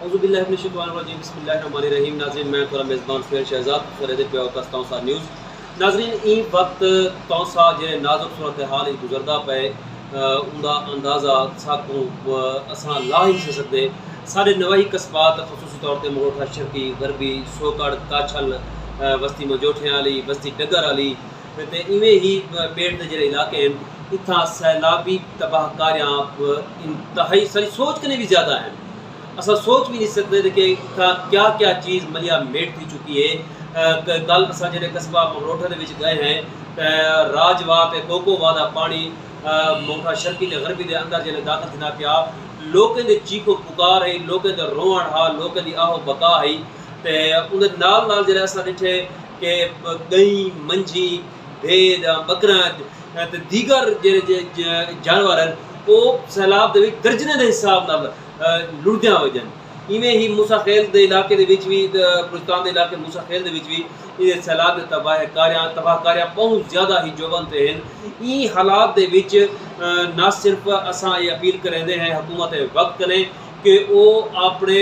औज़ुबिल्लाहिमिनश्शैतानिर्रजीम बिस्मिल्लाहिर्रहमानिर्रहीम। नाज़रीन, मैं थोड़ा मेज़बान फेर शहजाद फरेद पे औकस्ता सा न्यूज़। नाज़रीन, ई वक्त तौसा जे नाजुक सूरत हाल गुजरदा पे उनका अंदाज़ा साकू असां ला ही नहीं सकते। साढ़े नवाही कस्बात खसूसी तौर पर मरोठा शर्की गरबी सोकड़ काछल बस्ती मजोठे वाली बस्ती डगर वाली ते इवें ही पेड़ के जो इलाके हैं इतना सैलाबी तबाहकारियाँ इंतहाई सारी सोच कने भी ज़्यादा हैं। असा सोच भी नहीं सकते कि क्या क्या चीज़ मलिया मेट थी चुकी है। कल असा जो कस्बा मरोठा के गए हैं राजवा कोकोवा का पानी मोठा शर्की के गरबी के अंदर जो दाखिल थी पिया लोगों के चीखो पुकार है, लोगों के रोवण हा, लोगों की आहो बका है। तो उन नाल नाल जो असा डिठे कि गई मंझी भेड़ बकरा ते दीगर जे जानवर वो सैलाब के दर्जने के हिसाब न लुढ़द्या वजन। इवें ही मूसा खेल के इलाके भी बलूचिस्तान के इलाके मूसा खेल भी सैलाब के तबाहकारियाँ बहुत ज़्यादा ही जोबन ते हैं। ई हालात के ना सिर्फ असा ये अपील करेंदे हैं हुकूमत वक्त करें कि वो अपने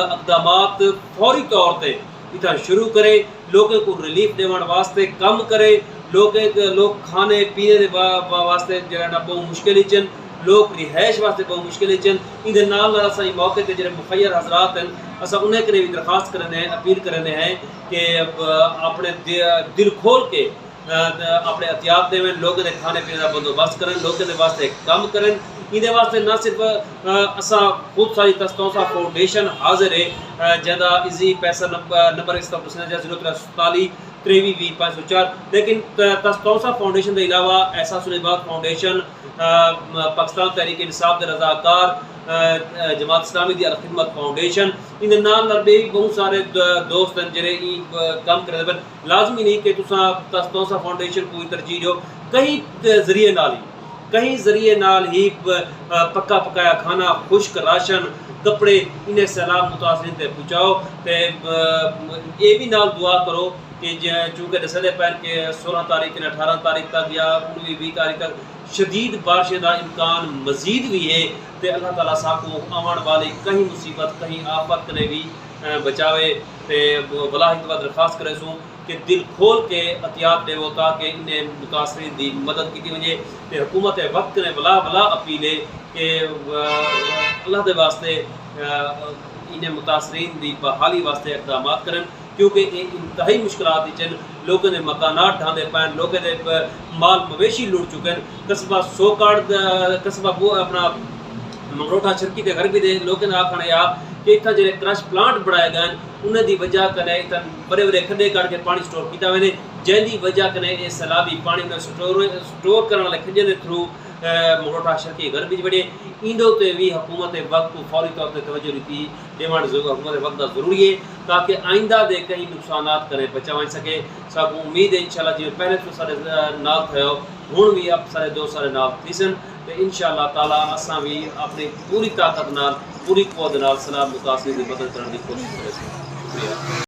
इकदामात फौरी तौर पर इतना शुरू करे, लोगों को रिलीफ देने वास्ते कम करे। लोग खाने पीने वास्ते जो बहुत मुश्किल चन, लोग रिहायश वास्ते बहुत मुश्किल चन। इन नाल असा मौके पर जो मुखैर हजरात हैं असा उन्हें भी दरखास्त करें हैं, अपील करें हैं कि अपने दिल खोल के अपने एहतियात देवें, लोगों के खाने पीने का बंदोबस्त करें, लोगों के वास्ते कम करें। इहदे वास्ते ना सिर्फ असा खुद सारी तस्तौसा फाउंडेशन हाजिर है जदा इजी पैसा नंबर इसका ज़रूरत 43 लेकिन तस्तौसा फाउंडेशन के अलावा एहसास उल-इबाद फाउंडेशन, पाकिस्तान तहरीक इंसाफ के रजाकार, जमात इस्लामी दी अल-खिदमत फाउंडेशन, इन नाल भी बहुत सारे दोस्त हैं जेरे काम कर रहे। लाजमी नहीं कि तुसा तस्तौसा फाउंडेशन को तरजीह दो, कई जरिए नाल ही पक्का पकाया खाना, खुश्क राशन, कपड़े इन्हें सैलाब मुतासरीन तक पहुँचाओ। तो ये भी नाल दुआ करो कि चूँकि दसदे पैन के 16 तारीख ने 18 तारीख तक या 19-20 तारीख तक शदीद बारिश का इम्कान मजीद भी है। तो अल्लाह ताला साकू आवन वाली कहीं मुसीबत कहीं आफत ने भी बचावे। तो भला ही दरखास्त करे सूँ कि दिल खोल के एहतियात देवो ताकि इन्हें मुतासरीन की मदद की वजे। तो हुकूमत वक्त ने भला अपील है कि अल्लाह के वास्ते इन्हें मुतासरीन की बहाली वास्ते इकदाम करें, क्योंकि ये इंतहाई मुश्किलात चन। लोगों ने मकानात ढांदे पैन, लोगों के माल मवेशी लुट चुके हैं। कस्बा सोकड़ कस्बा वो अपना मरोठा शर्की के घर भी दे लोगों ने आखना या कि इतना जो क्रश प्लांट बनाए गए उन्हें दी वजह कने इतना बड़े बड़े खड्डे कट के पानी स्टोर किया वे, जैसी वजह कने ये सैलाबी पानी में स्टोर करने वाले खड्डे के थ्रू मरोठा शर्की घर भी बड़े इंदो ते भी हुकूमत वक्त को फौरी तौर पर तवज्जो दी देवण हुकूमत वक्त का जरूरी है ताकि आइंदा दे कई नुकसान करे बचा वन सके। साकू उम्मीद है इंशाल्लाह जिवें पहले तो सारे नाल थयो हुण भी अब सारे दो सारे नाल थीसन। तो इंशाअल्लाह ताला असां भी अपनी पूरी ताकत नाल पूरी कुव्वत नाल सलाम मुतासिर की मदद करने की कोशिश करें। शुक्रिया।